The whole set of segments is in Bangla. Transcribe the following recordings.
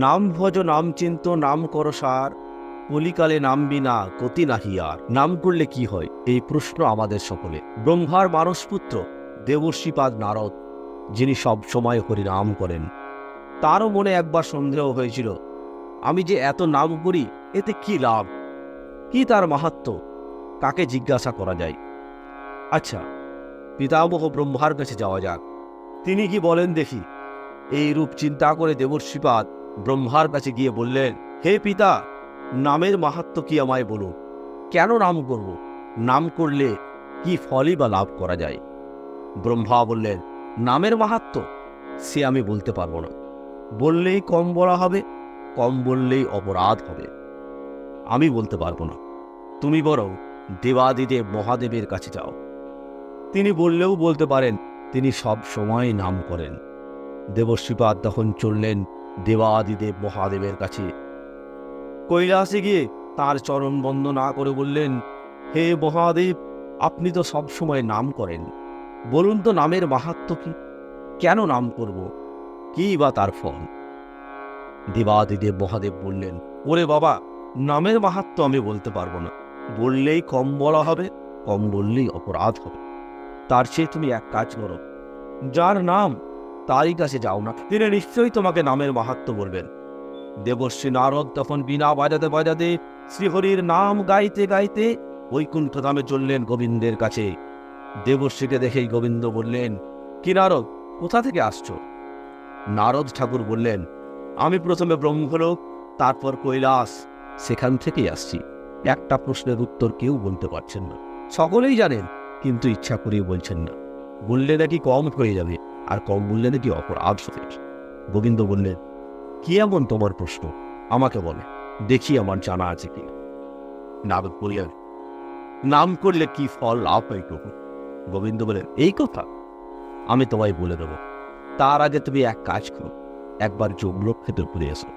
নাম ভজ নাম চিন্ত নাম কর সার, কলিকালে নাম বিনা গতি নাহি আর। নাম করলে কি হয়, এই প্রশ্ন আমাদের সকলে। ব্রহ্মার মানসপুত্র দেবর্ষিপাদ নারদ, যিনি সব সময় হরিনাম করেন, তারও মনে একবার সন্দেহ হয়েছিল, আমি যে এত নাম করি এতে কি লাভ, কি তার মাহাত্ম্য, কাকে জিজ্ঞাসা করা যায়। আচ্ছা, পিতামহ ব্রহ্মার কাছে যাওয়া যাক, তিনি কি বলেন দেখি। এই রূপ চিন্তা করে দেবর্ষিপাদ ব্রহ্মার কাছে গিয়ে বললেন, হে পিতা, নামের মাহাত্ম্য কি আমায় বলুন। কেন নাম করব, নাম করলে কি ফলই বা লাভ করা যায়। ব্রহ্মা বললেন, নামের মাহাত্ম্য সে আমি বলতে পারবো না। বললেই কম বলা হবে, কম বললেই অপরাধ হবে। আমি বলতে পারবো না। তুমি বরং দেবাদিদেব মহাদেবের কাছে যাও। তিনি বললেও বলতে পারেন, তিনি সব সময় নাম করেন। দেবর্ষিপাদ তখন চললেন দেবাদিদেব মহাদেবের কাছে। কৈলাসে গিয়ে তার চরণ বন্দনা করে বললেন, হে মহাদেব, আপনি তো সব সময় নাম করেন, বলুন তো নামের মাহাত্ম্য কি, কেন নাম করব, কি বা তার ফল। দেবাদিদেব মহাদেব বললেন, ওরে বাবা, নামের মাহাত্ম্য আমি বলতে পারবো না। বললেই কম বলা হবে, কম বললেই অপরাধ হবে। তার চেয়ে তুমি এক কাজ করো, যার নাম তারই কাছে যাও না, তিনি নিশ্চয়ই তোমাকে নামের মাহাত্ম্য বলবেন। দেবর্ষি নারদ তখন বীণা বাজাতে বাজাতে শ্রীহরির নাম গাইতে গাইতে বৈকুণ্ঠ ধামে চললেন গোবিন্দের কাছে। দেবর্ষিকে দেখেই গোবিন্দ বললেন, কি নারদ, কোথা থেকে আসছো? নারদ ঠাকুর বললেন, আমি প্রথমে ব্রহ্মলোক, তারপর কৈলাস, সেখান থেকেই আসছি। একটা প্রশ্নের উত্তর কেউ বলতে পারছেন না, সকলেই জানেন কিন্তু ইচ্ছা করেই বলছেন না। বললে নাকি কম হয়ে যাবে, আর কম বললে নাকি অপরাধ হবে। গোবিন্দ বললেন, কি এমন তোমার প্রশ্ন, আমাকে বলে দেখি আমার জানা আছে কি। নারদ বললেন, নাম করলে কি ফল লাভ হয় প্রভু? গোবিন্দ বলেন, এই কথা আমি তোমায় বলে দেব, তার আগে তুমি এক কাজ করো, একবার যমলোক খেতে ঘুরে এসো।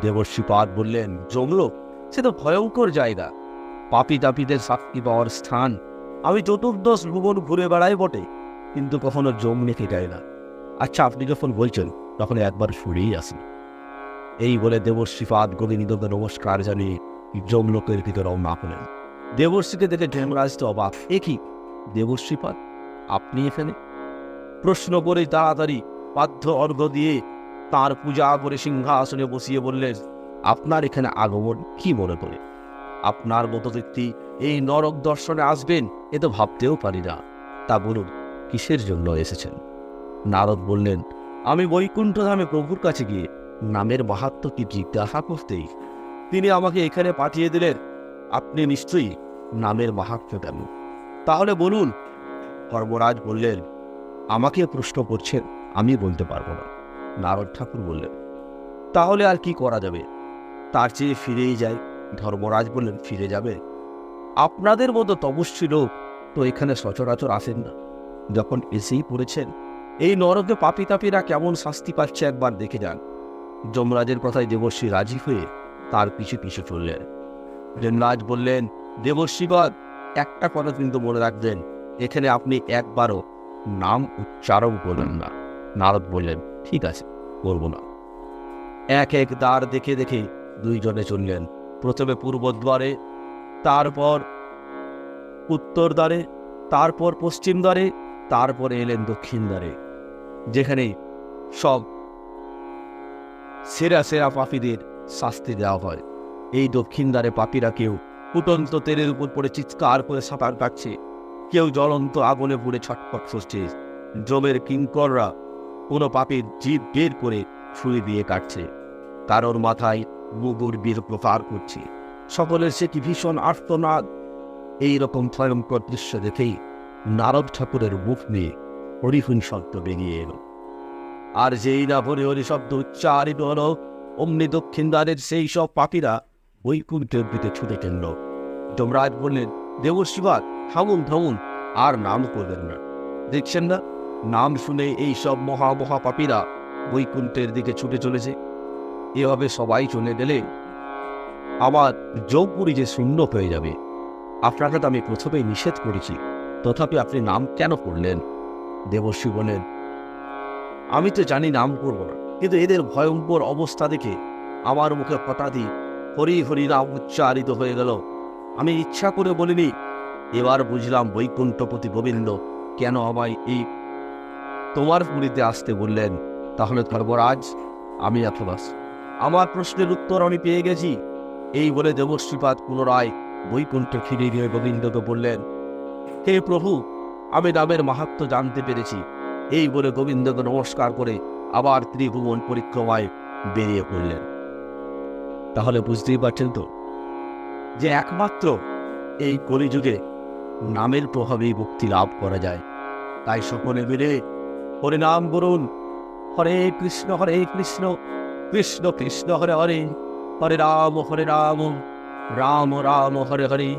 দেবর্ষিপাদ বললেন, যমলোক সে তো ভয়ঙ্কর জায়গা, পাপী তাপীদের শাস্তি পাওয়ার স্থান। আমি চতুর্দশ ভুবন ঘুরে বেড়াই বটে, কিন্তু কখনো যমলোকে যাই না। আচ্ছা, আপনি যখন বলছেন তখন একবার শুনেই আসি। এই বলে দেবর্ষিপাদ গোবিন্দকে নমস্কার জানিয়ে যমলোকের ভিতরে রওনা হলেন। দেবর্ষিকে দেখে যমরাজ তো অবাক, এ কি দেবর্ষিপাদ, আপনি এখানে? প্রশ্ন করে তাড়াতাড়ি পাদ্য অর্ঘ্য দিয়ে তার পূজা করে সিংহাসনে বসিয়ে বললেন, আপনার এখানে আগমন কি মনে করে? আপনার মতো ব্যক্তি এই নরক দর্শনে আসবেন এ তো ভাবতেও পারি না। তা বলুন, কিসের জন্য এসেছেন? নারদ বললেন, আমি বৈকুণ্ঠ ধামে প্রভুর কাছে গিয়ে নামের মাহাত্ম্য কি জিজ্ঞাসা করতেই তিনি আমাকে এখানে পাঠিয়ে দিলেন। আপনি নিশ্চয়ই নামের মাহাত্ম্য জানেন, তাহলে বলুন। ধর্মরাজ বললেন, আমাকে প্রশ্ন করছেন, আমি বলতে পারবো না। নারদ ঠাকুর বললেন, তাহলে আর কি করা যাবে, তার চেয়ে ফিরেই যাই। ধর্মরাজ বললেন, ফিরে যাবে? আপনাদের মতো তপস্বী লোক তো এখানে সচরাচর আসেন না, যখন এসেই পড়েছেন, এই নরকে পাপী তাপীরা কেমন শাস্তি পাচ্ছে একবার দেখে যান। যমরাজের কথায় দেবর্ষি রাজি হয়ে তার পিছু পিছু চললেন। যমরাজ বললেন, দেবর্ষিপাদ, একটা কথা কিন্তু মনে রাখবেন, এখানে আপনি একবারও নাম উচ্চারণ করবেন না। নারদ বললেন, ঠিক আছে, করব না। এক এক দ্বার দেখে দেখে দুইজনে চললেন। প্রথমে পূর্বদ্বারে, তারপর উত্তর দ্বারে, তারপর পশ্চিম দ্বারে, তারপরে এলেন দক্ষিণ দ্বারে, যেখানে সব সেরা সেরা পাপীদের শাস্তি দেওয়া হয়। এই দক্ষিণ দ্বারে পাপীরা কেউ ফুটন্ত তেলের উপর পড়ে চিৎকার করে সাঁতার কাটছে, কেউ জ্বলন্ত আগুনে পুড়ে ছটফট করছে। যমের কিঙ্কররা কোনো পাপীর জিভ বের করে ছুরি দিয়ে কাটছে, কারোর মাথায় মুগুর বীর প্রকার করছে। সকলের সে কি ভীষণ আর্তনাদ। এইরকম ভয়ঙ্কর দৃশ্য দেখেই নারদ ঠাকুরের মুখ নিয়ে হরিহুন শব্দ বেরিয়ে এলো। আর যেই না হরি হরি শব্দ উচ্চারিত হলো, অমনি দক্ষিণ দ্বারের সেই সব পাপীরা বৈকুণ্ঠের দিকে ছুটে চলল। যমরাজ বললেন, দেবর্ষিপাদ, থামুন থামুন, আর নাম করবেন না। দেখছেন না, নাম শুনে এই সব মহা মহা পাপীরা বৈকুণ্ঠের দিকে ছুটে চলেছে। এভাবে সবাই চলে গেলে আমার যোগপুরী যে শূন্য হয়ে যাবে। আপনাকে তো আমি প্রথমেই নিষেধ করেছি, তথাপি আপনি নাম কেন করলেন? দেবর্ষি বলেন, আমি তো জানি নাম করব না, কিন্তু এদের ভয়ঙ্কর অবস্থা দেখে আমার মুখে হঠাৎই হরি হরি নাম উচ্চারিত হয়ে গেল। আমি ইচ্ছা করে বলিনি। এবার বুঝলাম বৈকুণ্ঠপতি গোবিন্দ কেন আমায় এই তোমার পুরীতে আসতে বললেন। তাহলে ধর্মরাজ, আমি এখন আসি, আমার প্রশ্নের উত্তর আমি পেয়ে গেছি। এই বলে দেবশ্রীপাদ পুনরায় বৈকুণ্ঠে ফিরে গিয়ে গোবিন্দকে বললেন, হে প্রভু, আমি নামের মাহাত্ম্য জানতে পেরেছি। এই বলে গোবিন্দকে নমস্কার করে আবার ত্রিভুবন পরিক্রমায় বেরিয়ে পড়লেন। তাহলে বুঝতেই পারছেন তো যে একমাত্র এই কলিযুগে নামের প্রভাবেই মুক্তি লাভ করা যায়। তাই সকলে মিলে হরে নাম করুন। হরে কৃষ্ণ কৃষ্ণ কৃষ্ণ হরে হরে, হরে রাম রাম রাম হরে হরে।